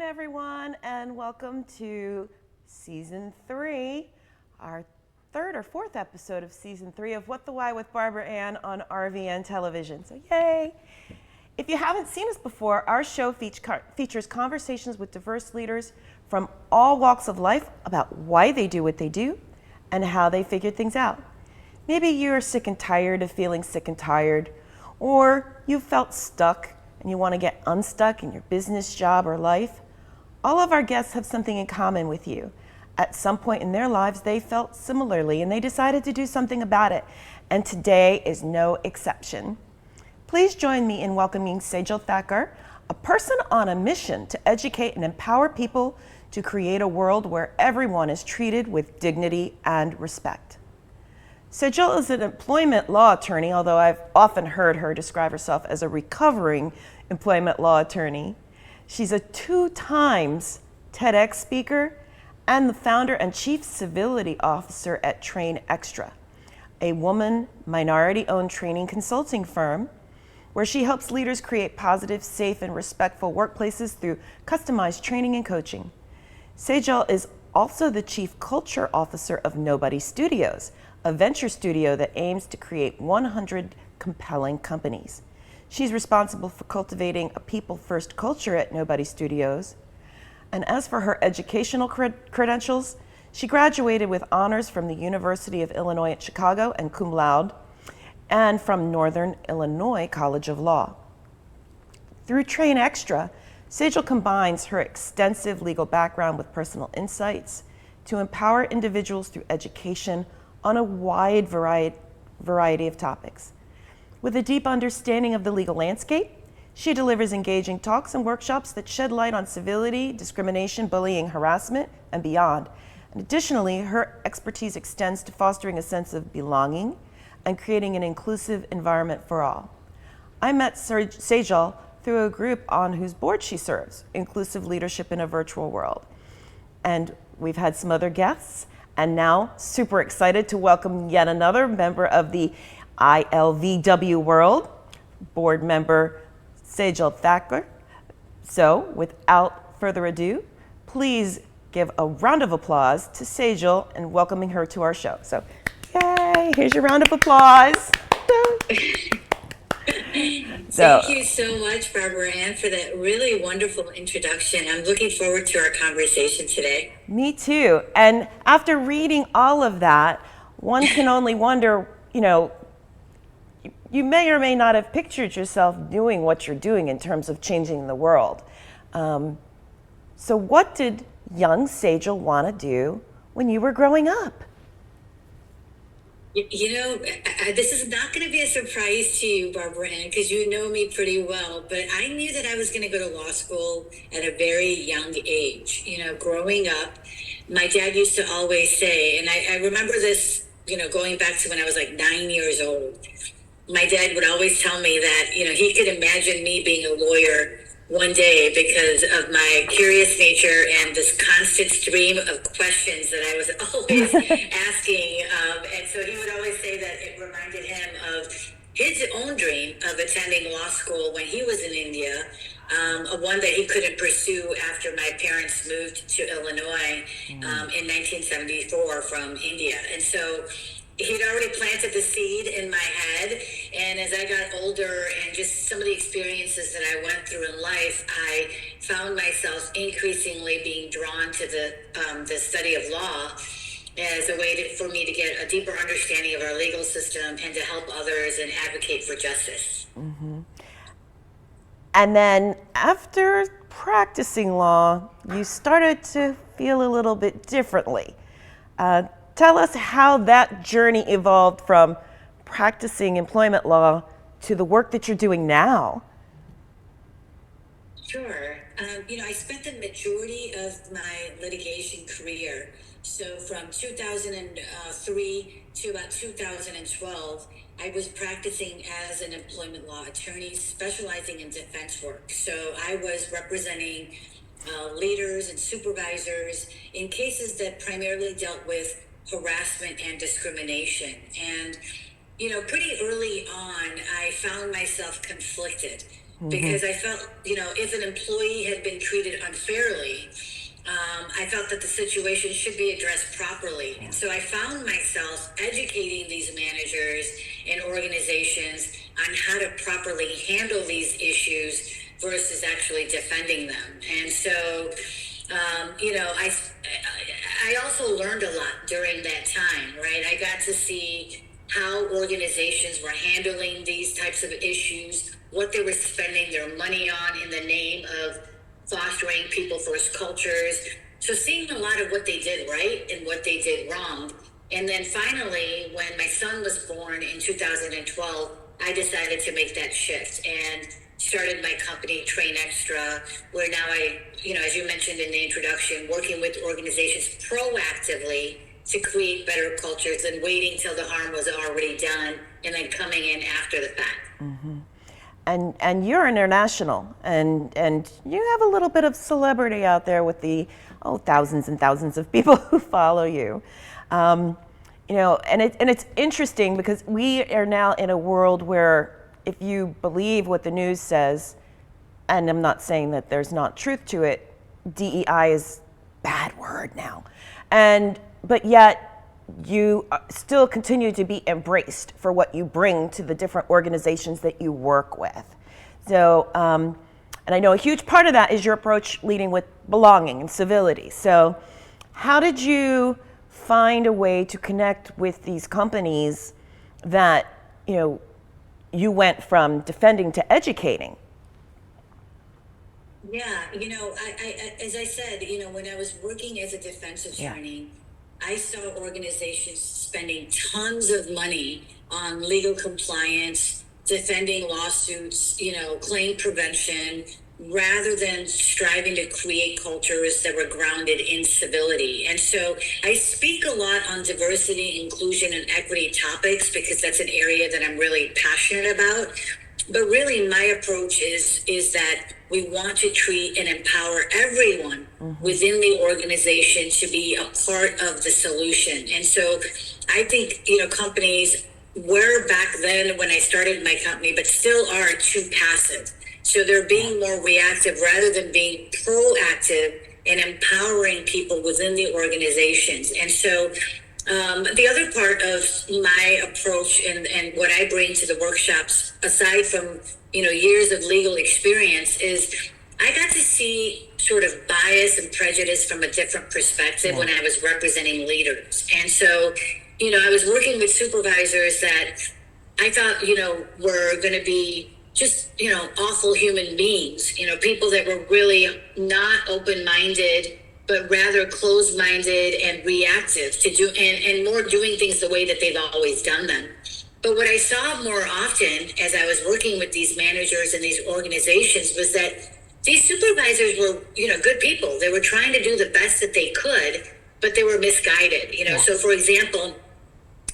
everyone, and welcome to Season 3, our third or fourth episode of Season 3 of What the Why with Barbara Ann on RVN Television. So, yay! If you haven't seen us before, our show features conversations with diverse leaders from all walks of life about why they do what they do and how they figured things out. Maybe you're sick and tired of feeling sick and tired, or you felt stuck and you want to get unstuck in your business, job, or life. All of our guests have something in common with you. At some point in their lives, they felt similarly and they decided to do something about it. And today is no exception. Please join me in welcoming Sejal Thakkar, a person on a mission to educate and empower people to create a world where everyone is treated with dignity and respect. Sejal is an employment law attorney, although I've often heard her describe herself as a recovering employment law attorney. She's a 2 times TEDx speaker and the founder and chief civility officer at KnetStream, a woman minority-owned training consulting firm where she helps leaders create positive, safe, and respectful workplaces through customized training and coaching. Sejal is also the chief culture officer of Nobody Studios, a venture studio that aims to create 100 compelling companies. She's responsible for cultivating a people-first culture at Nobody Studios. And as for her educational credentials, she graduated with honors from the University of Illinois at Chicago and cum laude, and from Northern Illinois College of Law. Through KnetStream, Sejal combines her extensive legal background with personal insights to empower individuals through education on a wide variety of topics. With a deep understanding of the legal landscape, she delivers engaging talks and workshops that shed light on civility, discrimination, bullying, harassment, and beyond. And additionally, her expertise extends to fostering a sense of belonging and creating an inclusive environment for all. I met Sejal through a group on whose board she serves, Inclusive Leadership in a Virtual World. And we've had some other guests, and now super excited to welcome yet another member of the ILVW world, board member Sejal Thakkar. So without further ado, please give a round of applause to Sejal and welcoming her to our show. So yay, here's your round of applause. Thank you so much, Barbara Ann, for that really wonderful introduction. I'm looking forward to our conversation today. Me too. And after reading all of that, one can only wonder, you may or may not have pictured yourself doing what you're doing in terms of changing the world. So what did young Sejal want to do when you were growing up? This is not going to be a surprise to you, Barbara Ann, because you know me pretty well, but I knew that I was going to go to law school at a very young age. Growing up, my dad used to always say, and I remember this, going back to when I was like 9 years old. My dad would always tell me that, he could imagine me being a lawyer one day because of my curious nature and this constant stream of questions that I was always asking. And so he would always say that it reminded him of his own dream of attending law school when he was in India, one that he couldn't pursue after my parents moved to Illinois in 1974 from India. And so he'd already planted the seed in my head, and as I got older and just some of the experiences that I went through in life, I found myself increasingly being drawn to the study of law as a way for me to get a deeper understanding of our legal system and to help others and advocate for justice. Mm-hmm. And then after practicing law, you started to feel a little bit differently. Tell us how that journey evolved from practicing employment law to the work that you're doing now. Sure. I spent the majority of my litigation career, so from 2003 to about 2012, I was practicing as an employment law attorney, specializing in defense work. So I was representing leaders and supervisors in cases that primarily dealt with harassment and discrimination. And, pretty early on, I found myself conflicted because I felt, if an employee had been treated unfairly, I felt that the situation should be addressed properly. And so I found myself educating these managers and organizations on how to properly handle these issues versus actually defending them. And so, I also learned a lot during that time, right? I got to see how organizations were handling these types of issues, what they were spending their money on in the name of fostering people first cultures. So seeing a lot of what they did right and what they did wrong. And then finally, when my son was born in 2012, I decided to make that shift and started my company, Train Extra, where now I, as you mentioned in the introduction, working with organizations proactively to create better cultures than waiting till the harm was already done and then coming in after the fact. And you're international, and you have a little bit of celebrity out there with the thousands and thousands of people who follow you. And it's interesting because we are now in a world where, if you believe what the news says, and I'm not saying that there's not truth to it, DEI is a bad word now, but yet you still continue to be embraced for what you bring to the different organizations that you work with. So, and I know a huge part of that is your approach leading with belonging and civility. So how did you find a way to connect with these companies that, you went from defending to educating? Yeah, I as I said, when I was working as a defense attorney, I saw organizations spending tons of money on legal compliance, defending lawsuits, claim prevention, rather than striving to create cultures that were grounded in civility. And so I speak a lot on diversity, inclusion, and equity topics because that's an area that I'm really passionate about. But really, my approach is that we want to treat and empower everyone within the organization to be a part of the solution. And so I think, companies were back then when I started my company, but still are too passive. So they're being more reactive rather than being proactive and empowering people within the organizations. And so the other part of my approach and what I bring to the workshops, aside from, years of legal experience, is I got to see sort of bias and prejudice from a different perspective when I was representing leaders. And so, I was working with supervisors that I thought, were going to be just, awful human beings, people that were really not open-minded, but rather closed-minded and reactive to do and more doing things the way that they've always done them. But what I saw more often as I was working with these managers and these organizations was that these supervisors were, good people. They were trying to do the best that they could, but they were misguided. So for example,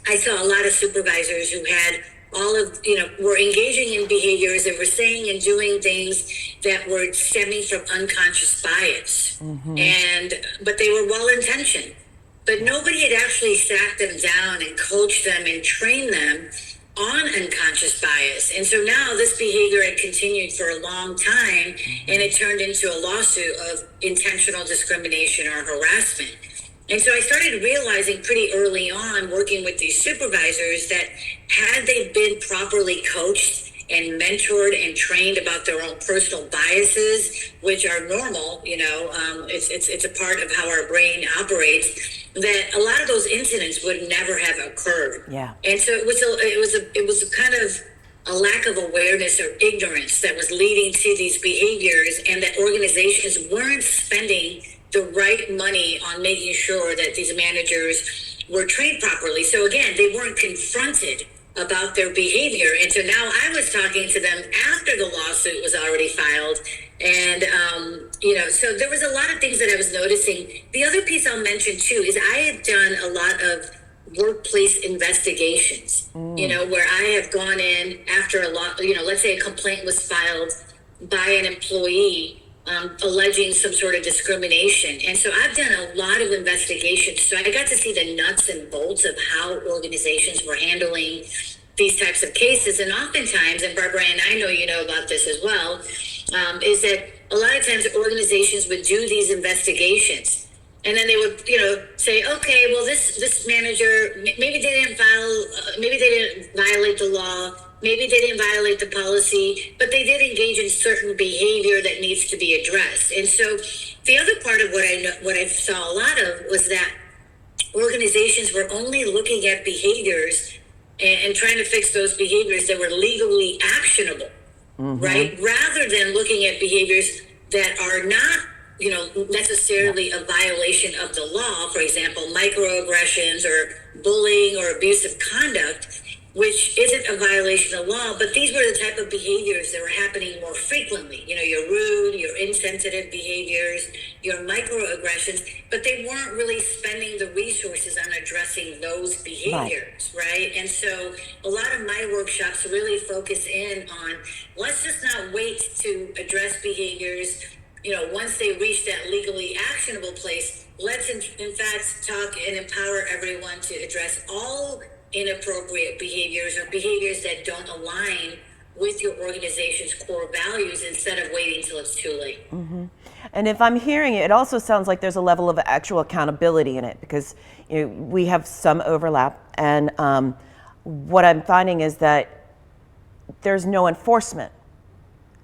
I saw a lot of supervisors who had were engaging in behaviors that were saying and doing things that were stemming from unconscious bias. But they were well-intentioned. But nobody had actually sat them down and coached them and trained them on unconscious bias. And so now this behavior had continued for a long time, and it turned into a lawsuit of intentional discrimination or harassment. And so I started realizing pretty early on, working with these supervisors, that had they been properly coached and mentored and trained about their own personal biases, which are normal, it's a part of how our brain operates, that a lot of those incidents would never have occurred. Yeah. And so it was a kind of a lack of awareness or ignorance that was leading to these behaviors, and that organizations weren't spending the right money on making sure that these managers were trained properly. So again, they weren't confronted about their behavior. And so now I was talking to them after the lawsuit was already filed. And, so there was a lot of things that I was noticing. The other piece I'll mention too is I have done a lot of workplace investigations, where I have gone in after a lot, let's say a complaint was filed by an employee alleging some sort of discrimination. And so I've done a lot of investigations. So I got to see the nuts and bolts of how organizations were handling these types of cases. And oftentimes, and Barbara, and I know you know about this as well, is that a lot of times organizations would do these investigations. And then they would, say, okay, well, this manager, maybe they didn't maybe they didn't violate the law, maybe they didn't violate the policy, but they did engage in certain behavior that needs to be addressed. And so, the other part of what I saw a lot of was that organizations were only looking at behaviors and trying to fix those behaviors that were legally actionable, right? Rather than looking at behaviors that are not necessarily a violation of the law, for example, microaggressions or bullying or abusive conduct, which isn't a violation of law, but these were the type of behaviors that were happening more frequently. Your rude, your insensitive behaviors, your microaggressions, but they weren't really spending the resources on addressing those behaviors, right? And so a lot of my workshops really focus in on, let's just not wait to address behaviors once they reach that legally actionable place. Let's in fact talk and empower everyone to address all inappropriate behaviors or behaviors that don't align with your organization's core values instead of waiting till it's too late. And if I'm hearing it, it also sounds like there's a level of actual accountability in it, because we have some overlap, and what I'm finding is that there's no enforcement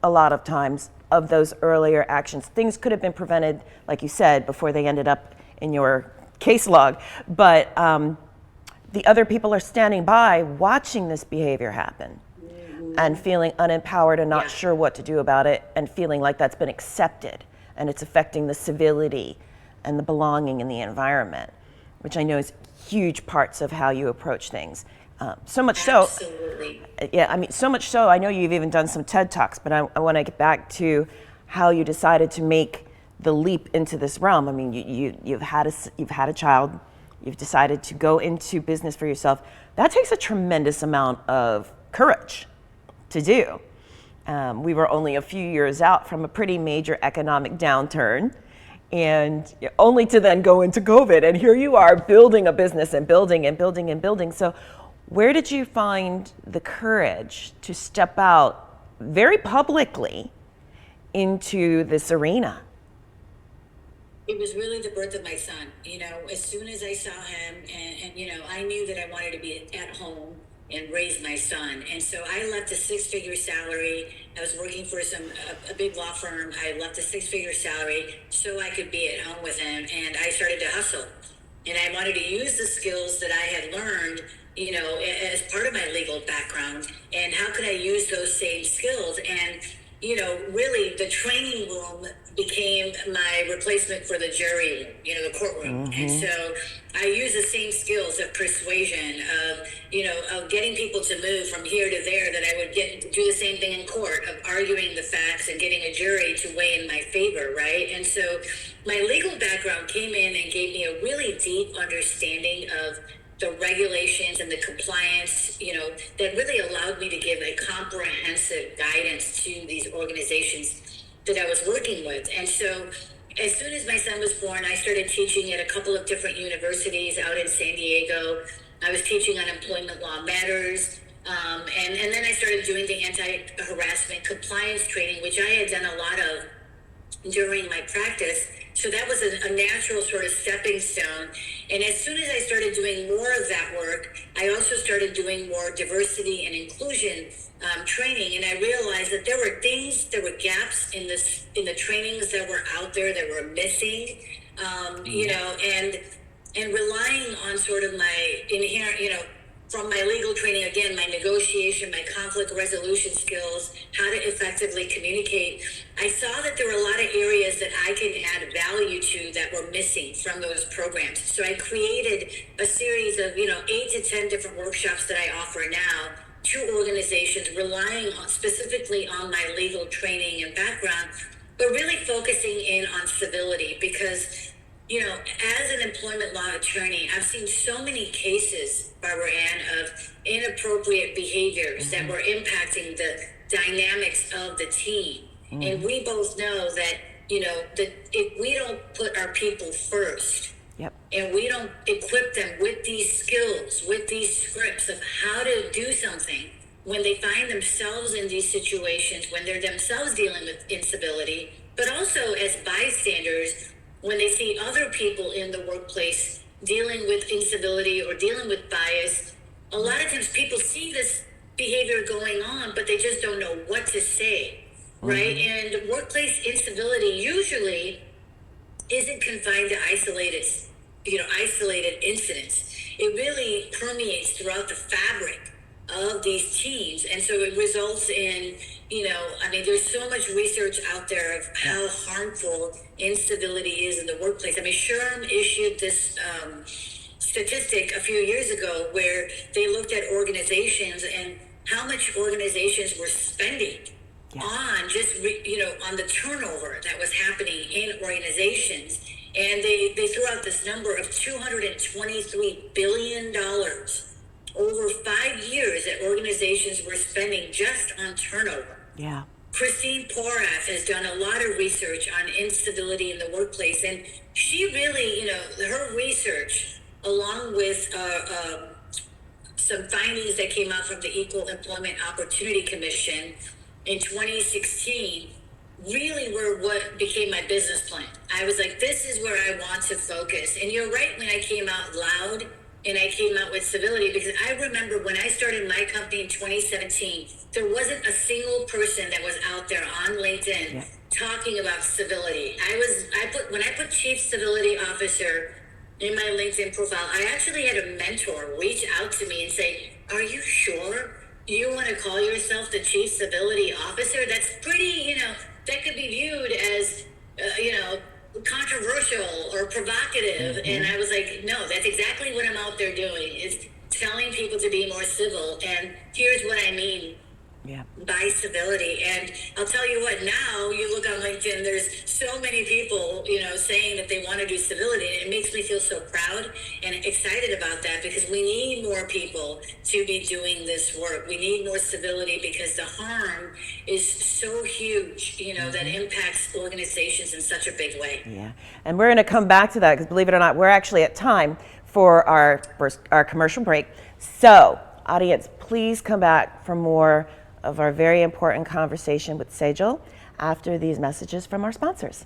a lot of times of those earlier actions. Things could have been prevented, like you said, before they ended up in your case log, but the other people are standing by watching this behavior happen and feeling unempowered and not sure what to do about it, and feeling like that's been accepted and it's affecting the civility and the belonging in the environment, which I know is huge parts of how you approach things. So much so, so much so, I know you've even done some TED Talks, but I want to get back to how you decided to make the leap into this realm. I mean, you've had a child, you've decided to go into business for yourself. That takes a tremendous amount of courage to do. We were only a few years out from a pretty major economic downturn, and only to then go into COVID, and here you are building a business and building and building and building. So where did you find the courage to step out very publicly into this arena? It was really the birth of my son. As soon as I saw him, and I knew that I wanted to be at home and raise my son. And so I left a six-figure salary. I was working for a big law firm. I left a six-figure salary so I could be at home with him, and I started to hustle. And I wanted to use the skills that I had learned, as part of my legal background, and how could I use those same skills? And really the training room became my replacement for the jury room, the courtroom. And so I use the same skills of persuasion, of getting people to move from here to there, that I would do the same thing in court, of arguing the facts and getting a jury to weigh in my favor, right? And so my legal background came in and gave me a really deep understanding of the regulations and the compliance, that really allowed me to give a comprehensive guidance to these organizations that I was working with. And so as soon as my son was born, I started teaching at a couple of different universities out in San Diego. I was teaching on employment law matters. And then I started doing the anti-harassment compliance training, which I had done a lot of during my practice. So that was a natural sort of stepping stone. And as soon as I started doing more of that work, I also started doing more diversity and inclusion training. And I realized that there were gaps in the trainings that were out there that were missing, and relying on sort of my inherent, from my legal training, again, my negotiation, my conflict resolution skills, how to effectively communicate. I saw that there were a lot of areas that I can add value to that were missing from those programs. So I created a series of, 8 to 10 different workshops that I offer now to organizations, relying specifically on my legal training and background, but really focusing in on civility, because as an employment law attorney, I've seen so many cases, Barbara Ann, of inappropriate behaviors that were impacting the dynamics of the team. And we both know that, that if we don't put our people first, Yep. And we don't equip them with these skills, with these scripts of how to do something when they find themselves in these situations, when they're themselves dealing with instability, but also as bystanders, when they see other people in the workplace dealing with instability or dealing with bias. A lot of times people see this behavior going on, but they just don't know what to say, right? And workplace instability usually isn't confined to isolated incidents. It really permeates throughout the fabric of these teams. And so it results in, there's so much research out there of how harmful instability is in the workplace. I mean, SHRM issued this statistic a few years ago where they looked at organizations and how much organizations were spending on just, on the turnover that was happening in organizations. And they threw out this number of $223 billion over 5 years that organizations were spending just on turnover. Yeah. Christine Porath has done a lot of research on instability in the workplace. And she really, her research, along with some findings that came out from the Equal Employment Opportunity Commission in 2016, really were what became my business plan. I was like, this is where I want to focus. And you're right, when I came out loud and I came out with civility, because I remember when I started my company in 2017, there wasn't a single person that was out there on LinkedIn talking about civility. When I put Chief Civility Officer in my LinkedIn profile, I actually had a mentor reach out to me and say, are you sure you want to call yourself the Chief Civility Officer? That's pretty, that could be viewed as, controversial or provocative. And I was like, no, that's exactly what I'm out there doing, is telling people to be more civil. And here's what I mean by civility. And I'll tell you what, now you look on LinkedIn, there's so many people, saying that they want to do civility. And it makes me feel so proud and excited about that, because we need more people to be doing this work. We need more civility because the harm is so huge, that impacts organizations in such a big way. Yeah, and we're going to come back to that, because believe it or not, we're actually at time for our commercial break. So, audience, please come back for more of our very important conversation with Sejal after these messages from our sponsors.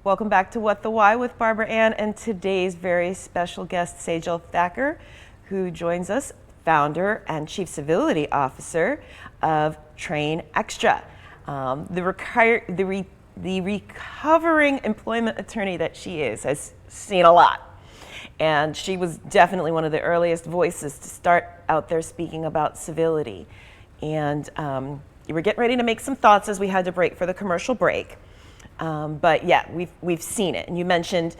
Welcome back to What the Why with Barbara Ann and today's very special guest, Sejal Thakkar, who joins us, founder and Chief Civility Officer of Train Extra. The recovering employment attorney that she is has seen a lot. And she was definitely one of the earliest voices to start out there speaking about civility. And you were getting ready to make some thoughts as we had to break for the commercial break. But yeah, we've seen it. And you mentioned,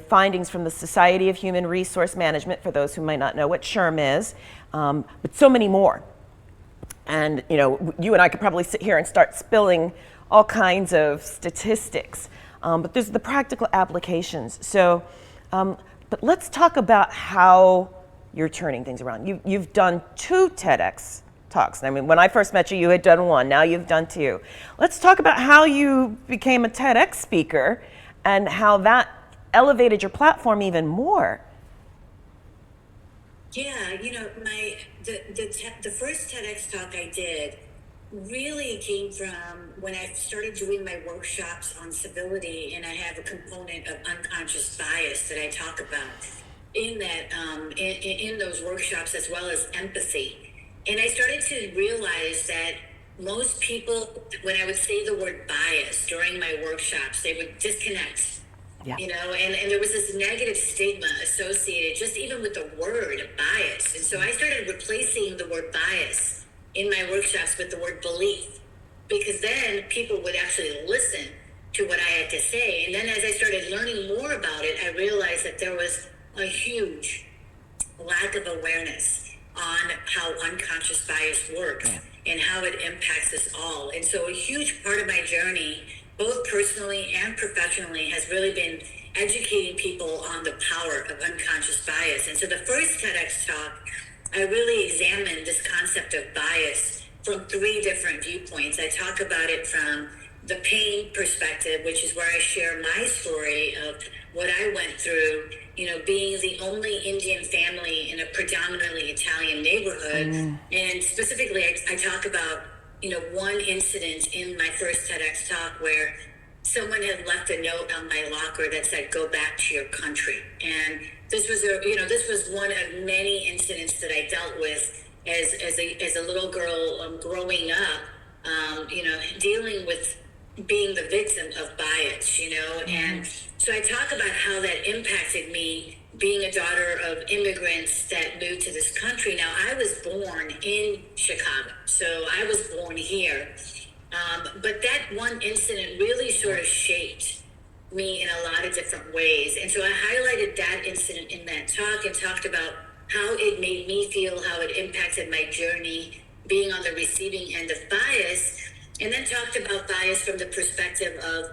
findings from the Society of Human Resource Management, for those who might not know what SHRM is, but so many more. And you and I could probably sit here and start spilling all kinds of statistics, but there's the practical applications. So, but let's talk about how you're turning things around. You've done 2 TEDx talks. I mean, when I first met you, you had done 1. Now you've done 2. Let's talk about how you became a TEDx speaker and how that elevated your platform even more. Yeah, the first TEDx talk I did really came from when I started doing my workshops on civility, and I have a component of unconscious bias that I talk about in that in those workshops, as well as empathy. And I started to realize that most people, when I would say the word bias during my workshops, they would disconnect. And there was this negative stigma associated just even with the word bias. And so I started replacing the word bias in my workshops with the word belief, because then people would actually listen to what I had to say. And then as I started learning more about it, I realized that there was a huge lack of awareness on how unconscious bias works and how it impacts us all. And so a huge part of my journey, both personally and professionally, has really been educating people on the power of unconscious bias. And so the first TEDx talk, I really examined this concept of bias from three different viewpoints. I talk about it from the pain perspective, which is where I share my story of what I went through, being the only Indian family in a predominantly Italian neighborhood. And specifically, I talk about, one incident in my first TEDx talk where someone had left a note on my locker that said, "Go back to your country." And this was this was one of many incidents that I dealt with as a little girl growing up, dealing with being the victim of bias, and so I talk about how that impacted me being a daughter of immigrants that moved to this country. Now, I was born in Chicago, so I was born here. But that one incident really sort of shaped me in a lot of different ways. And so I highlighted that incident in that talk and talked about how it made me feel, how it impacted my journey being on the receiving end of bias, and then talked about bias from the perspective of,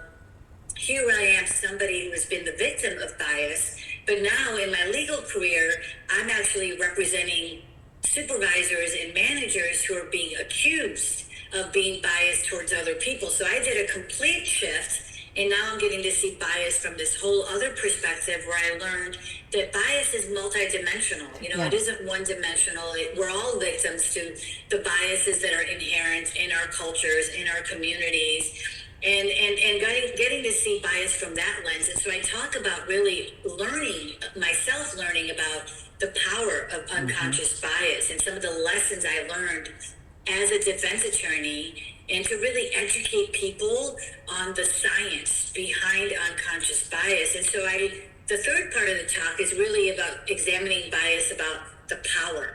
here I am, somebody who has been the victim of bias, but now in my legal career, I'm actually representing supervisors and managers who are being accused of being biased towards other people. So I did a complete shift, and now I'm getting to see bias from this whole other perspective where I learned that bias is multidimensional. It isn't one-dimensional. We're all victims to the biases that are inherent in our cultures, in our communities, and getting to see bias from that lens. And so I talk about really learning about the power of unconscious bias and some of the lessons I learned as a defense attorney, and to really educate people on the science behind unconscious bias. And so the third part of the talk is really about examining bias, about the power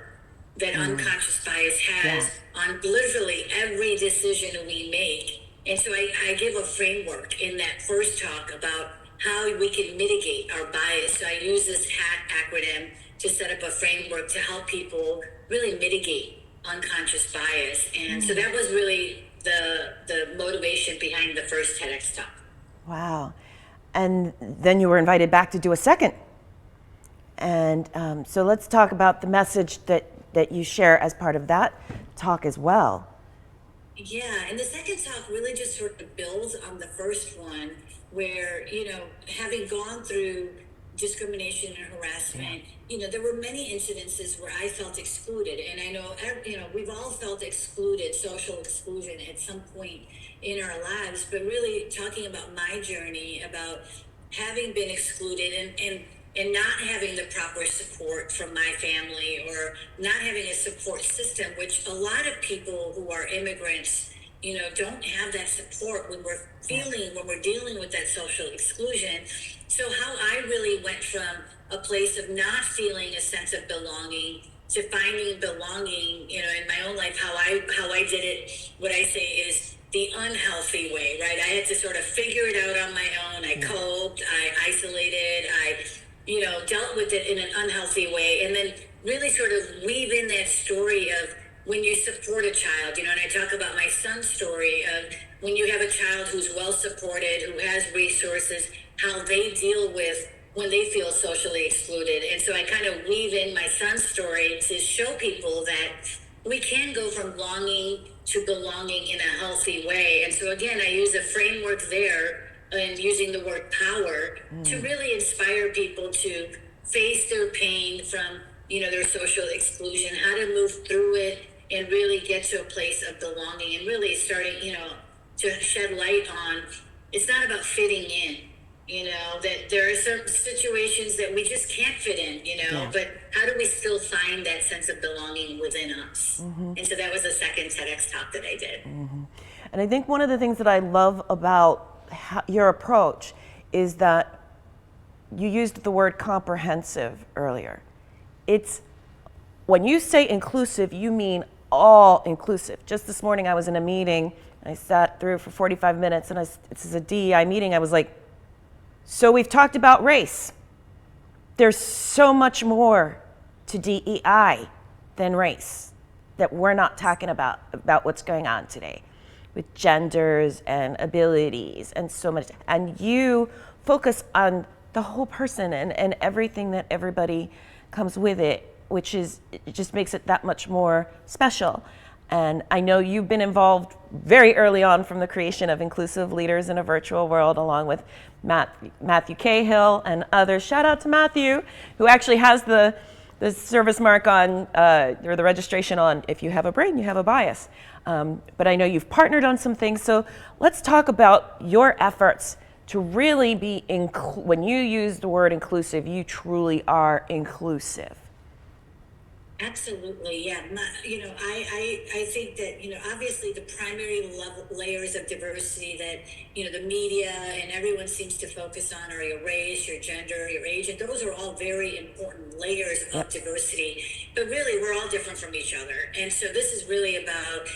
that unconscious bias has on literally every decision we make. And so I give a framework in that first talk about how we can mitigate our bias. So I use this HAT acronym to set up a framework to help people really mitigate unconscious bias. And so that was really the motivation behind the first TEDx talk. Wow. And then you were invited back to do a second. And so let's talk about the message that you share as part of that talk as well. Yeah, and the second talk really just sort of builds on the first one where, having gone through discrimination and harassment, there were many incidences where I felt excluded. And I know, we've all felt excluded, social exclusion at some point in our lives, but really talking about my journey, about having been excluded and not having the proper support from my family, or not having a support system, which a lot of people who are immigrants, don't have that support when we're dealing with that social exclusion. So how I really went from a place of not feeling a sense of belonging to finding belonging, in my own life, how I did it, what I say is the unhealthy way, right? I had to sort of figure it out on my own. I coped, I isolated, I dealt with it in an unhealthy way, and then really sort of weave in that story of when you support a child, and I talk about my son's story of when you have a child who's well supported, who has resources, how they deal with when they feel socially excluded. And so I kind of weave in my son's story to show people that we can go from longing to belonging in a healthy way. And so again, I use a framework there and using the word power to really inspire people to face their pain from, their social exclusion, how to move through it and really get to a place of belonging, and really starting, to shed light on, it's not about fitting in, that there are certain situations that we just can't fit in, but how do we still find that sense of belonging within us? And so that was the second TEDx talk that I did. And I think one of the things that I love about your approach is that you used the word comprehensive earlier. It's, when you say inclusive, you mean all inclusive. Just this morning I was in a meeting, and I sat through for 45 minutes, and this is a DEI meeting. I was like, so we've talked about race. There's so much more to DEI than race that we're not talking about what's going on today with genders and abilities and so much. And you focus on the whole person and everything that everybody comes with it, which is, it just makes it that much more special. And I know you've been involved very early on from the creation of Inclusive Leaders in a Virtual World, along with Matthew Cahill and others. Shout out to Matthew, who actually has the service mark on, or the registration on, if you have a brain, you have a bias. But I know you've partnered on some things. So let's talk about your efforts to really be, when you use the word inclusive, you truly are inclusive. Absolutely, yeah. I think that, obviously the primary layers of diversity that, the media and everyone seems to focus on are your race, your gender, your age, and those are all very important layers of diversity. But really, we're all different from each other. And so this is really about,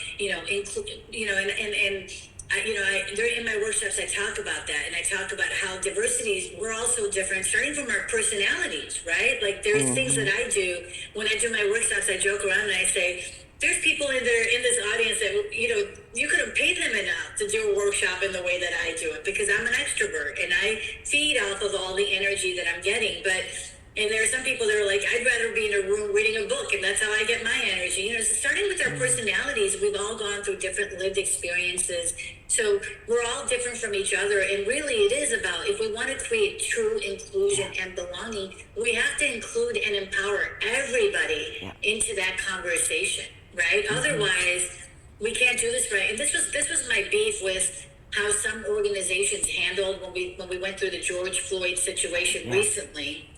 in my workshops, I talk about that, and I talk about how diversities, we're also different, starting from our personalities, right? Like there's things that I do when I do my workshops. I joke around and I say, there's people in this audience that, you could have paid them enough to do a workshop in the way that I do it, because I'm an extrovert and I feed off of all the energy that I'm getting. And there are some people that are like, I'd rather be in a room reading a book, and that's how I get my energy. So starting with our personalities, we've all gone through different lived experiences. So we're all different from each other. And really it is about, if we want to create true inclusion and belonging, we have to include and empower everybody into that conversation, right? Otherwise, we can't do this right. And this was my beef with how some organizations handled when we went through the George Floyd situation recently.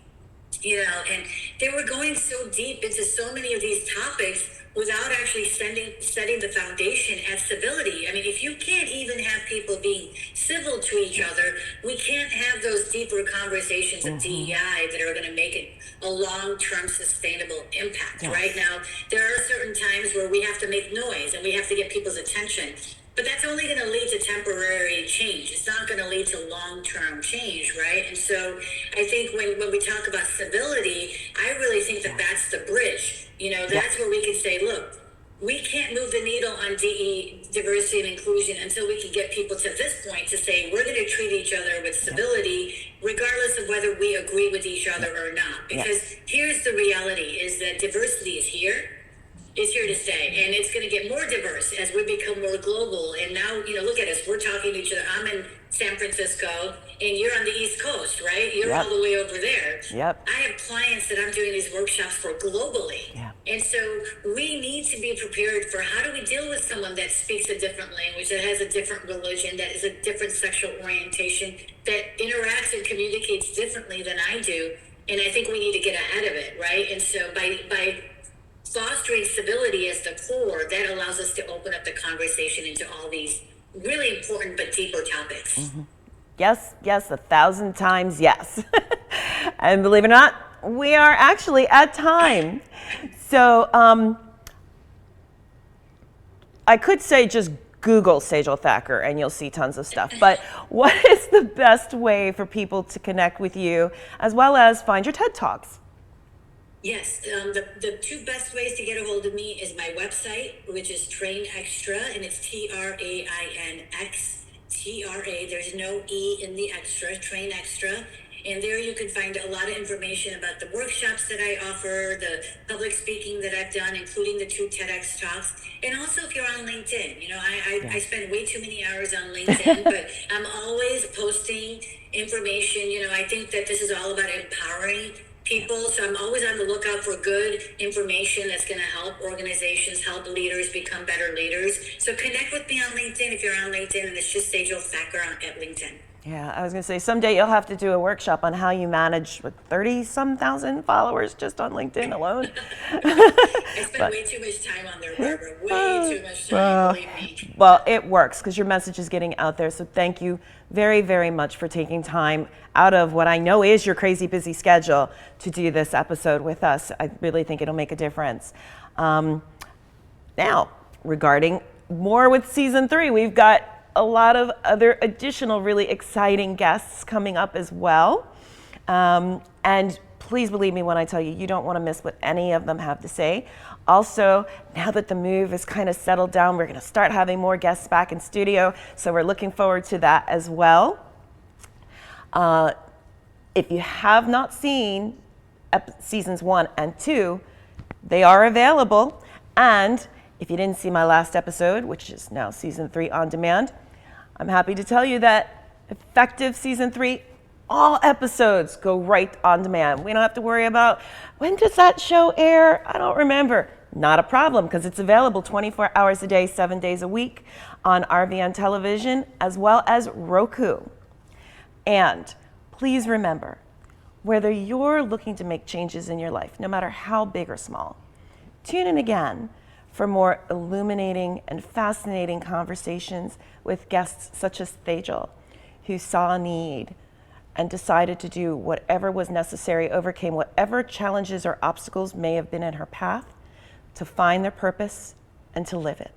And they were going so deep into so many of these topics without actually setting the foundation at civility. I mean, if you can't even have people being civil to each other, we can't have those deeper conversations of DEI that are going to make it a long-term sustainable impact. Right now, there are certain times where we have to make noise and we have to get people's attention. But that's only going to lead to temporary change. It's not going to lead to long-term change, right? And so I think when we talk about civility, I really think that that's the bridge. That's where we can say, look, we can't move the needle on diversity and inclusion until we can get people to this point to say, we're going to treat each other with civility, regardless of whether we agree with each other or not. Because here's the reality, is that diversity is here. Is here to stay, and it's going to get more diverse as we become more global. And now, look at us, we're talking to each other. I'm in San Francisco and you're on the East Coast, right? You're all the way over there. I have clients that I'm doing these workshops for globally. And so we need to be prepared for, how do we deal with someone that speaks a different language, that has a different religion, that is a different sexual orientation, that interacts and communicates differently than I do. And I think we need to get ahead of it, right? And so by fostering civility as the core, that allows us to open up the conversation into all these really important but deeper topics. Yes, 1,000 times yes. And believe it or not, we are actually at time. So I could say just Google Sejal Thakkar and you'll see tons of stuff. But what is the best way for people to connect with you, as well as find your TED Talks? Yes, the two best ways to get a hold of me is my website, which is Train Extra, and it's TRAINXTRA. There's no E in the extra, Train Extra. And there you can find a lot of information about the workshops that I offer, the public speaking that I've done, including the 2 TEDx talks. And also if you're on LinkedIn, I spend way too many hours on LinkedIn, but I'm always posting information. I think that this is all about empowering people. So I'm always on the lookout for good information that's going to help organizations, help leaders become better leaders. So connect with me on LinkedIn if you're on LinkedIn, and it's just Sejal Thakkar at LinkedIn. Yeah, I was going to say, someday you'll have to do a workshop on how you manage with 30-some thousand followers just on LinkedIn alone. I spend way too much time on there, Barbara. Way too much time, believe me. Well, it works because your message is getting out there. So thank you very, very much for taking time out of what I know is your crazy busy schedule to do this episode with us. I really think it'll make a difference. Now, regarding more with season 3, we've got a lot of other additional really exciting guests coming up as well. And please believe me when I tell you, you don't want to miss what any of them have to say. Also, now that the move is kind of settled down, we're going to start having more guests back in studio. So we're looking forward to that as well. If you have not seen seasons 1 and 2, they are available. And If you didn't see my last episode, which is now season 3 on demand, I'm happy to tell you that effective season 3, all episodes go right on demand. We don't have to worry about, when does that show air? I don't remember. Not a problem, because it's available 24 hours a day, 7 days a week on RVN Television, as well as Roku. And please remember, whether you're looking to make changes in your life, no matter how big or small, tune in again for more illuminating and fascinating conversations with guests such as Sejal, who saw a need and decided to do whatever was necessary, overcame whatever challenges or obstacles may have been in her path, to find their purpose and to live it.